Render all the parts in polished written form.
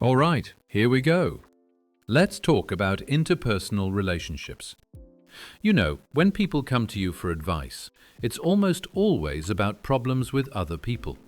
All right, here we go. Let's talk about interpersonal relationships. You know, when people come to you for advice, it's almost always about problems with other people.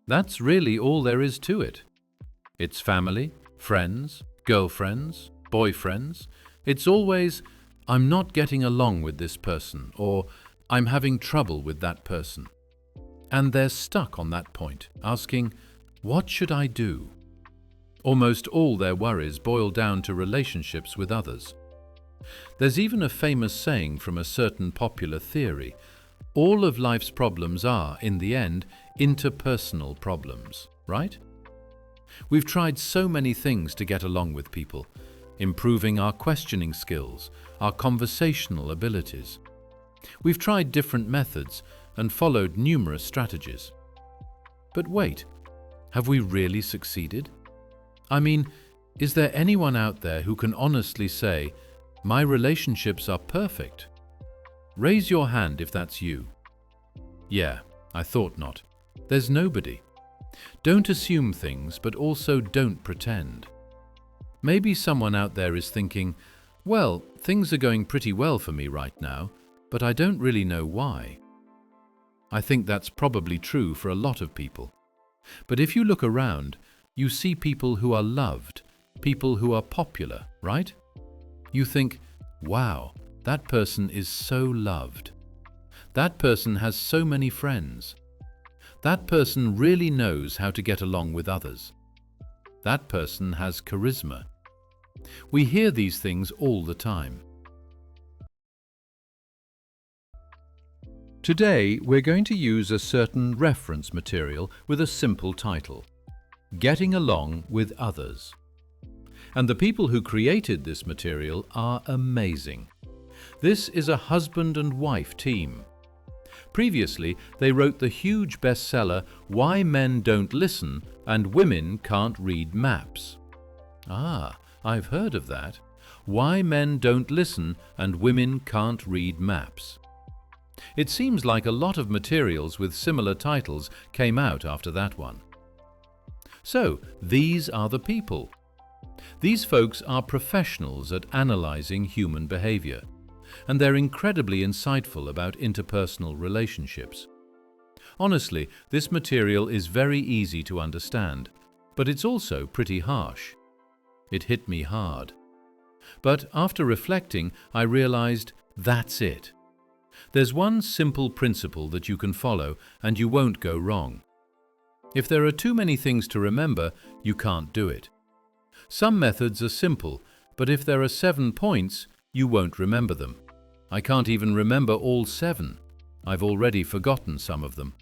That's really all there is to it. It's family, friends, girlfriends, boyfriends. It's always, I'm not getting along with this person, or I'm having trouble with that person. And they're stuck on that point, asking, what should I do? Almost all their worries boil down to relationships with others. There's even a famous saying from a certain popular theory: all of life's problems are, in the end, interpersonal problems, right? We've tried so many things to get along with people, improving our questioning skills, our conversational abilities. We've tried different methods and followed numerous strategies. But wait, have we really succeeded? I mean, is there anyone out there who can honestly say, my relationships are perfect? Raise your hand if that's you. Yeah, I thought not. There's nobody. Don't assume things, but also don't pretend. Maybe someone out there is thinking, well, things are going pretty well for me right now, but I don't really know why. I think that's probably true for a lot of people. But if you look around, you see people who are loved, people who are popular, right? You think, wow, that person is so loved. That person has so many friends. That person really knows how to get along with others. That person has charisma. We hear these things all the time. Today, we're going to use a certain reference material with a simple title: Getting Along with Others. And the people who created this material are amazing. This is a husband and wife team. Previously, they wrote the huge bestseller Why Men Don't Listen and Women Can't Read Maps. Ah, I've heard of that. Why Men Don't Listen and Women Can't Read Maps. It seems like a lot of materials with similar titles came out after that one. So, these are the people. These folks are professionals at analyzing human behavior, and they're incredibly insightful about interpersonal relationships. Honestly, this material is very easy to understand, but it's also pretty harsh. It hit me hard. But after reflecting, I realized that's it. There's one simple principle that you can follow, and you won't go wrong. If there are too many things to remember, you can't do it. Some methods are simple, but if there are 7 points, you won't remember them. I can't even remember all 7. I've already forgotten some of them.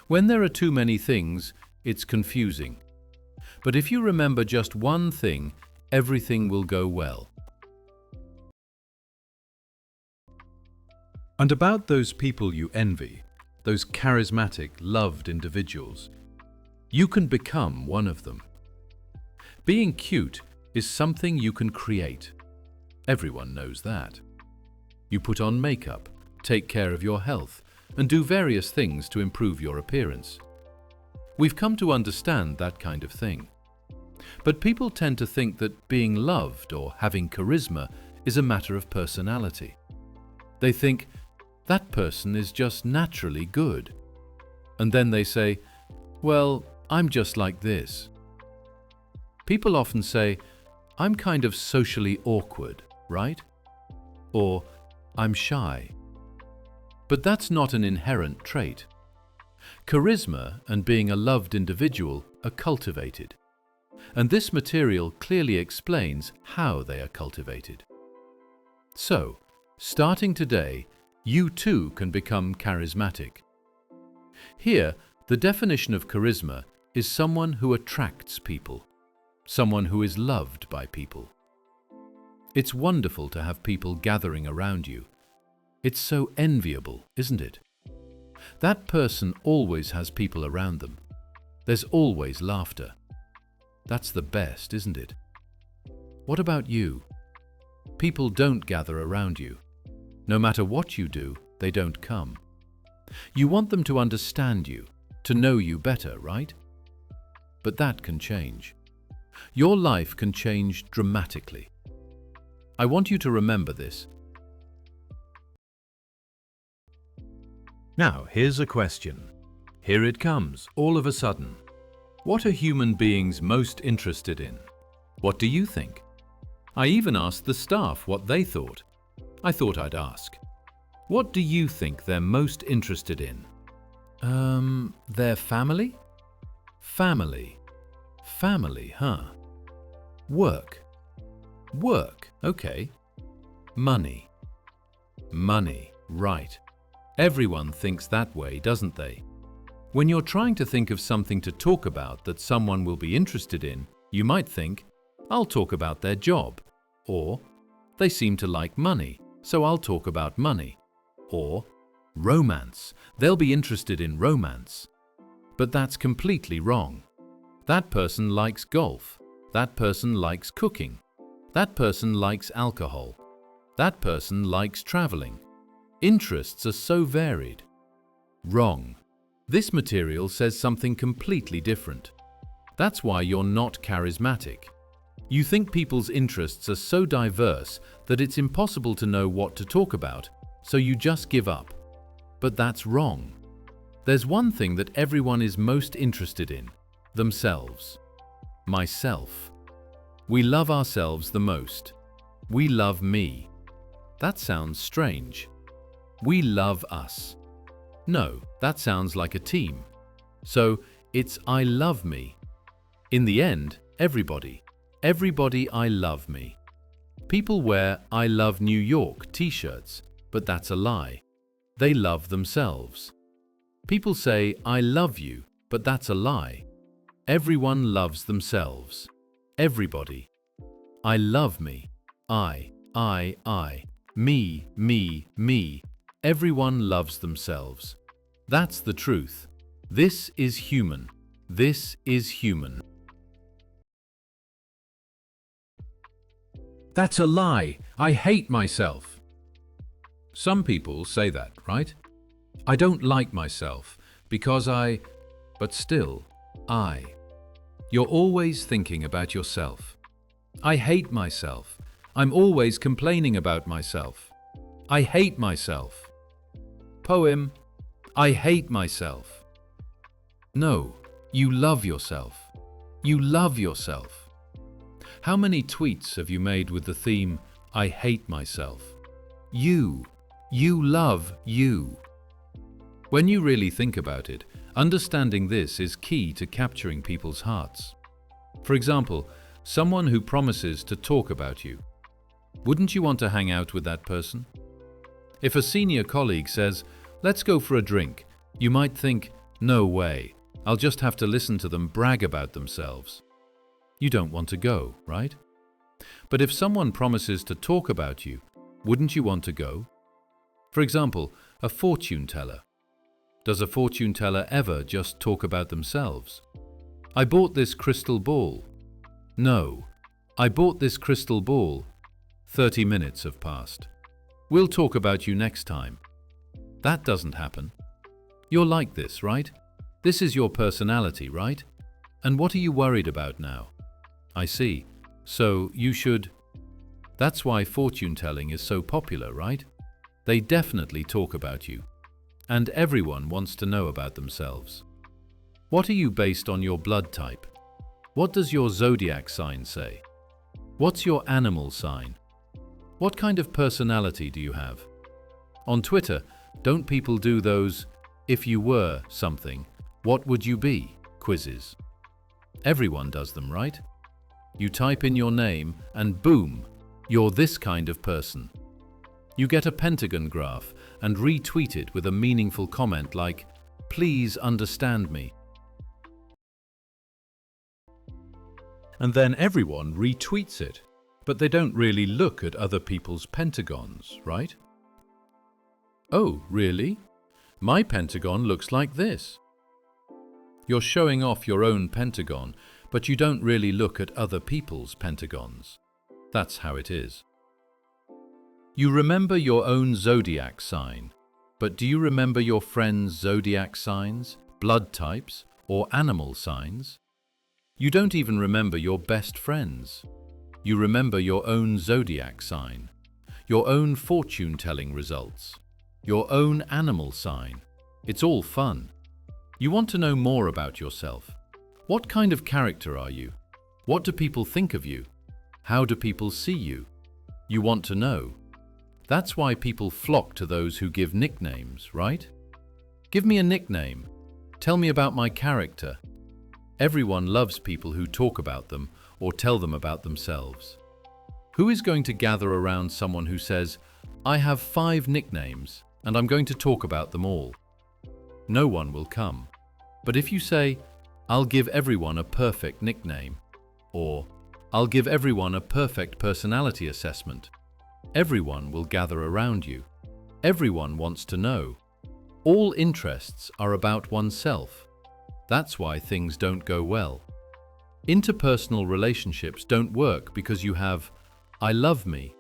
When there are too many things, it's confusing. But if you remember just one thing, everything will go well. And about those people you envy, those charismatic, loved individuals, you can become one of them. Being cute is something you can create. Everyone knows that. You put on makeup, take care of your health, and do various things to improve your appearance. We've come to understand that kind of thing. But people tend to think that being loved or having charisma is a matter of personality. They think, that person is just naturally good. And then they say, well, I'm just like this. People often say, I'm kind of socially awkward, right? Or, I'm shy. But that's not an inherent trait. Charisma and being a loved individual are cultivated. And this material clearly explains how they are cultivated. So, starting today, you too can become charismatic. Here, the definition of charisma is someone who attracts people, someone who is loved by people. It's wonderful to have people gathering around you. It's so enviable, isn't it? That person always has people around them. There's always laughter. That's the best, isn't it? What about you? People don't gather around you. No matter what you do, they don't come. You want them to understand you, to know you better, right? But that can change. Your life can change dramatically. I want you to remember this. Now, here's a question. Here it comes, all of a sudden. What are human beings most interested in? What do you think? I even asked the staff what they thought. I thought I'd ask. What do you think they're most interested in? Their family? Family. Family, huh? Work. Work, okay. Money. Money, right. Everyone thinks that way, doesn't they? When you're trying to think of something to talk about that someone will be interested in, you might think, I'll talk about their job. Or, they seem to like money, so I'll talk about money. Or, romance. They'll be interested in romance. But that's completely wrong. That person likes golf. That person likes cooking. That person likes alcohol. That person likes traveling. Interests are so varied. Wrong. This material says something completely different. That's why you're not charismatic. You think people's interests are so diverse that it's impossible to know what to talk about, so you just give up. But that's wrong. There's one thing that everyone is most interested in: themselves. Myself. We love ourselves the most. We love me. That sounds strange. We love us. No, that sounds like a team. So it's I love me. In the end, everybody I love me. People wear I love New York t-shirts, but that's a lie. They love themselves. People say I love you, but that's a lie. Everyone loves themselves. Everybody. I love me. I. Me. Everyone loves themselves. That's the truth. This is human. This is human. That's a lie. I hate myself. Some people say that, right? I don't like myself because but still, I. You're always thinking about yourself. I hate myself. I'm always complaining about myself. I hate myself. Poem. I hate myself. No, you love yourself. You love yourself. How many tweets have you made with the theme, I hate myself? You love you. When you really think about it, understanding this is key to capturing people's hearts. For example, someone who promises to talk about you. Wouldn't you want to hang out with that person? If a senior colleague says, let's go for a drink, you might think, no way, I'll just have to listen to them brag about themselves. You don't want to go, right? But if someone promises to talk about you, wouldn't you want to go? For example, a fortune teller. Does a fortune teller ever just talk about themselves? I bought this crystal ball. No, I bought this crystal ball. 30 minutes have passed. We'll talk about you next time. That doesn't happen. You're like this, right? This is your personality, right? And what are you worried about now? I see. So you should... That's why fortune telling is so popular, right? They definitely talk about you. And everyone wants to know about themselves. What are you based on your blood type? What does your zodiac sign say? What's your animal sign? What kind of personality do you have? On Twitter, don't people do those, if you were something, what would you be, quizzes? Everyone does them, right? You type in your name and boom, you're this kind of person. You get a pentagon graph and retweet it with a meaningful comment like, please understand me. And then everyone retweets it, but they don't really look at other people's pentagons, right? Oh, really? My pentagon looks like this. You're showing off your own pentagon, but you don't really look at other people's pentagons. That's how it is. You remember your own zodiac sign, but do you remember your friends' zodiac signs, blood types, or animal signs? You don't even remember your best friends. You remember your own zodiac sign, your own fortune-telling results, your own animal sign. It's all fun. You want to know more about yourself. What kind of character are you? What do people think of you? How do people see you? You want to know. That's why people flock to those who give nicknames, right? Give me a nickname. Tell me about my character. Everyone loves people who talk about them or tell them about themselves. Who is going to gather around someone who says, "I have 5 nicknames and I'm going to talk about them all"? No one will come. But if you say, "I'll give everyone a perfect nickname," or "I'll give everyone a perfect personality assessment," everyone will gather around you. Everyone wants to know. All interests are about oneself. That's why things don't go well. Interpersonal relationships don't work because you have I love me,"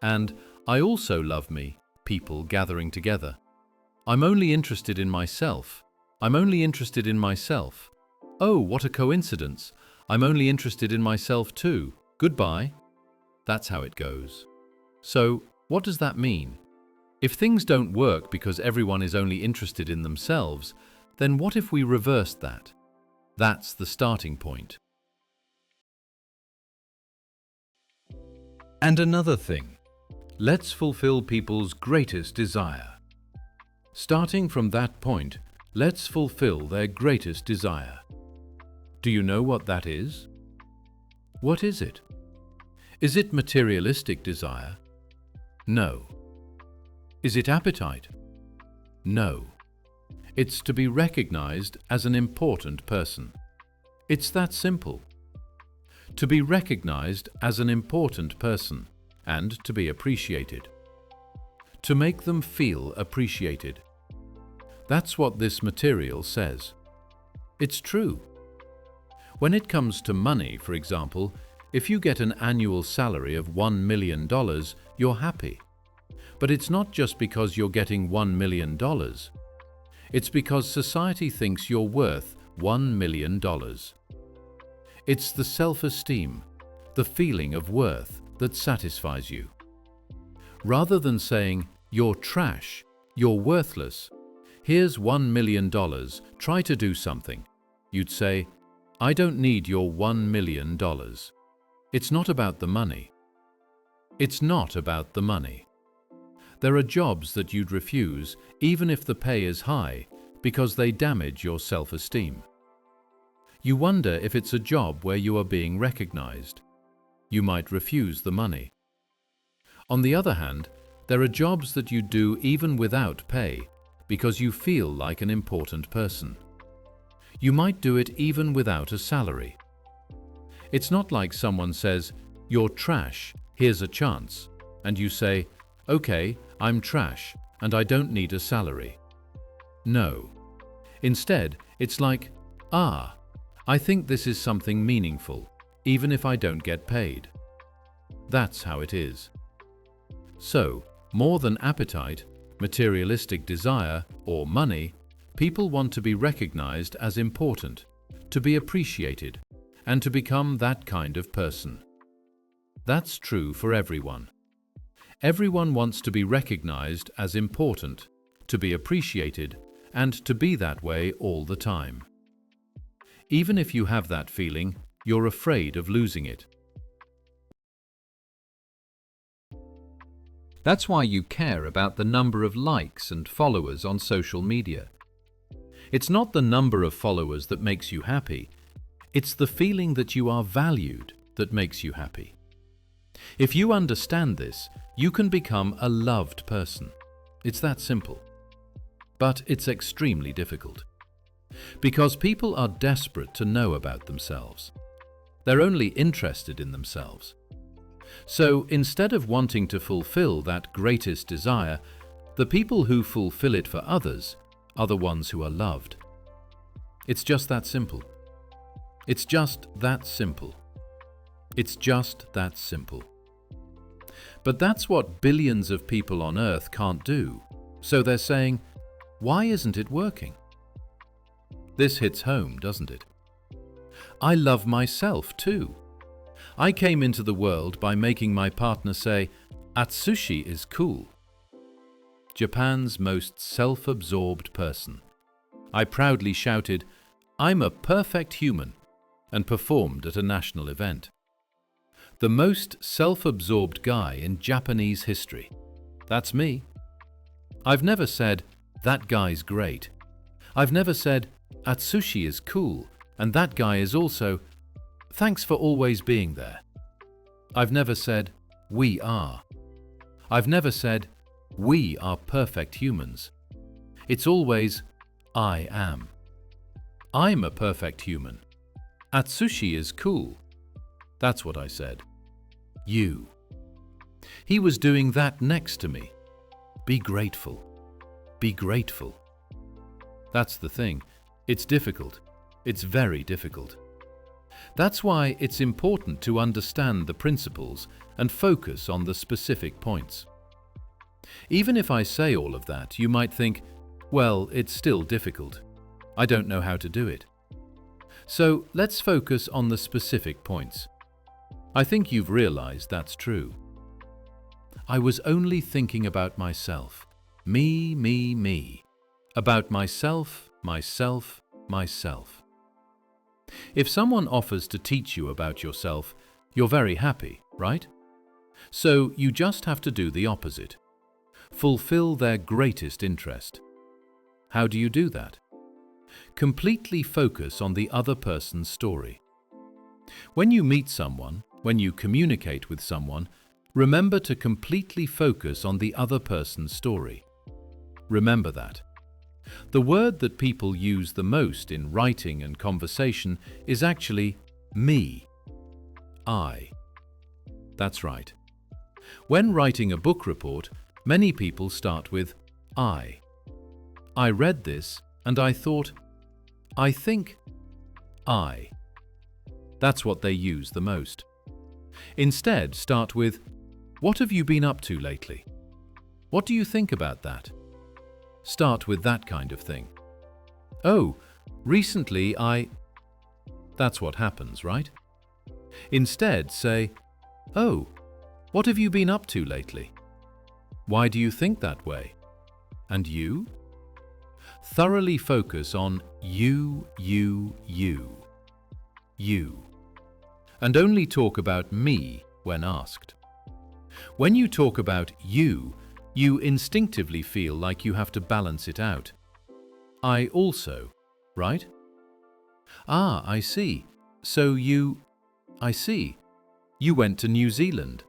and "I also love me" people gathering together. "I'm only interested in myself. I'm only interested in myself. Oh, what a coincidence. I'm only interested in myself too. Goodbye." That's how it goes. So, what does that mean? If things don't work because everyone is only interested in themselves, then what if we reversed that? That's the starting point. And another thing, let's fulfill people's greatest desire. Starting from that point, let's fulfill their greatest desire. Do you know what that is? What is it? Is it materialistic desire? No. Is it appetite? No. It's to be recognized as an important person. It's that simple. To be recognized as an important person and to be appreciated. To make them feel appreciated. That's what this material says. It's true. When it comes to money, for example, if you get an annual salary of $1 million, you're happy. But it's not just because you're getting $1 million. It's because society thinks you're worth $1 million. It's the self-esteem, the feeling of worth that satisfies you. Rather than saying, "You're trash, you're worthless, here's $1 million, try to do something," you'd say, "I don't need your $1 million. It's not about the money. It's not about the money." There are jobs that you'd refuse even if the pay is high because they damage your self-esteem. You wonder if it's a job where you are being recognized. You might refuse the money. On the other hand, there are jobs that you do even without pay because you feel like an important person. You might do it even without a salary. It's not like someone says, "You're trash, here's a chance," and you say, "Okay, I'm trash and I don't need a salary." No. Instead, it's like, I think this is something meaningful, even if I don't get paid. That's how it is. So, more than appetite, materialistic desire, or money, people want to be recognized as important, to be appreciated, and to become that kind of person. That's true for everyone. Everyone wants to be recognized as important, to be appreciated, and to be that way all the time. Even if you have that feeling, you're afraid of losing it. That's why you care about the number of likes and followers on social media. It's not the number of followers that makes you happy. It's the feeling that you are valued that makes you happy. If you understand this, you can become a loved person. It's that simple. But it's extremely difficult. Because people are desperate to know about themselves. They're only interested in themselves. So instead of wanting to fulfill that greatest desire, the people who fulfill it for others are the ones who are loved. It's just that simple. It's just that simple. It's just that simple. But that's what billions of people on Earth can't do. So they're saying, why isn't it working? This hits home, doesn't it? I love myself too. I came into the world by making my partner say, "Atsushi is cool." Japan's most self-absorbed person. I proudly shouted, "I'm a perfect human," and performed at a national event. The most self-absorbed guy in Japanese history. That's me. I've never said, "That guy's great." I've never said, "Atsushi is cool, and that guy is also, thanks for always being there." I've never said, "We are." I've never said, "We are perfect humans." It's always, "I am." I'm a perfect human. Atsushi is cool. That's what I said. You. He was doing that next to me. Be grateful. Be grateful. That's the thing. It's difficult. It's very difficult. That's why it's important to understand the principles and focus on the specific points. Even if I say all of that, you might think, well, it's still difficult. I don't know how to do it. So let's focus on the specific points. I think you've realized that's true. I was only thinking about myself. Me, me, me. About myself, myself, myself. If someone offers to teach you about yourself, you're very happy, right? So you just have to do the opposite. Fulfill their greatest interest. How do you do that? Completely focus on the other person's story. When you meet someone, when you communicate with someone, remember to completely focus on the other person's story. Remember that. The word that people use the most in writing and conversation is actually me. I. That's right. When writing a book report, many people start with I. I read this and I thought, I think, I. That's what they use the most. Instead, start with, what have you been up to lately? What do you think about that? Start with that kind of thing. Oh, recently That's what happens, right? Instead, say, oh, what have you been up to lately? Why do you think that way? And you? Thoroughly focus on you. And only talk about me when asked. When you talk about you instinctively feel like you have to balance it out. I also, right? Ah, I see. So I see. You went to New Zealand.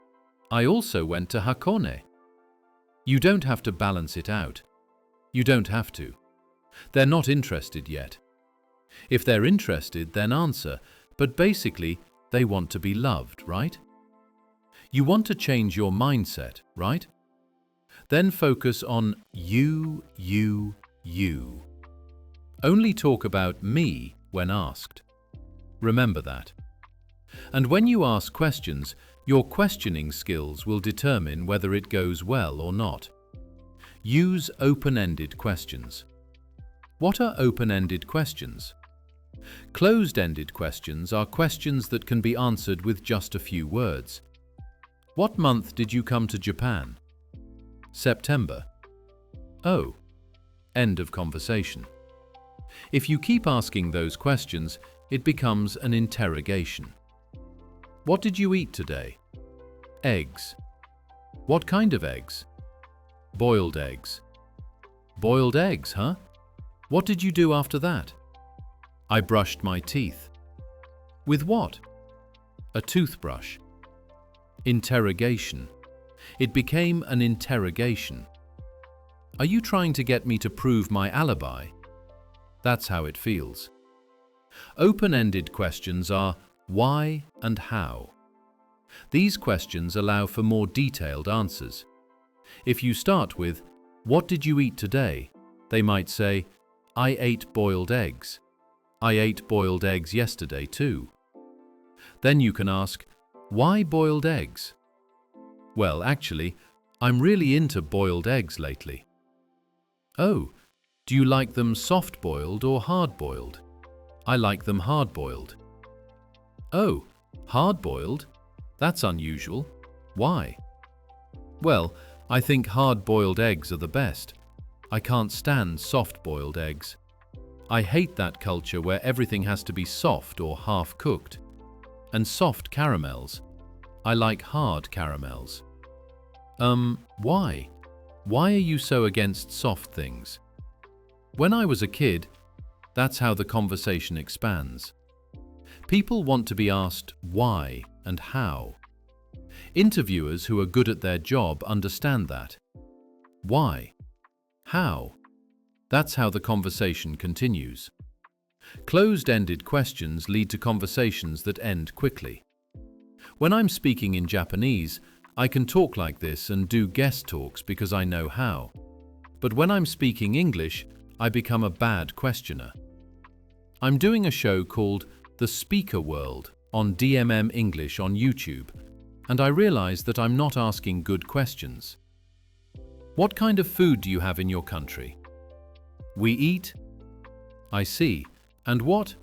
I also went to Hakone. You don't have to balance it out. You don't have to. They're not interested yet. If they're interested, then answer, but basically, they want to be loved, right? You want to change your mindset, right? Then focus on you. Only talk about me when asked. Remember that. And when you ask questions, your questioning skills will determine whether it goes well or not. Use open-ended questions. What are open-ended questions? Closed-ended questions are questions that can be answered with just a few words. What month did you come to Japan? September. Oh. End of conversation. If you keep asking those questions, it becomes an interrogation. What did you eat today? Eggs. What kind of eggs? Boiled eggs. Boiled eggs, huh? What did you do after that? I brushed my teeth. With what? A toothbrush. Interrogation. It became an interrogation. Are you trying to get me to prove my alibi? That's how it feels. Open-ended questions are why and how. These questions allow for more detailed answers. If you start with, what did you eat today? They might say, I ate boiled eggs. I ate boiled eggs yesterday too. Then you can ask, why boiled eggs? Well, actually, I'm really into boiled eggs lately. Oh, do you like them soft-boiled or hard-boiled? I like them hard-boiled. Oh, hard-boiled? That's unusual. Why? Well, I think hard-boiled eggs are the best. I can't stand soft-boiled eggs. I hate that culture where everything has to be soft or half-cooked. And soft caramels. I like hard caramels. Why? Why are you so against soft things? When I was a kid, that's how the conversation expands. People want to be asked why and how. Interviewers who are good at their job understand that. Why? How? That's how the conversation continues. Closed-ended questions lead to conversations that end quickly. When I'm speaking in Japanese, I can talk like this and do guest talks because I know how. But when I'm speaking English, I become a bad questioner. I'm doing a show called The Speaker World on DMM English on YouTube, and I realize that I'm not asking good questions. What kind of food do you have in your country? We eat? I see. And what?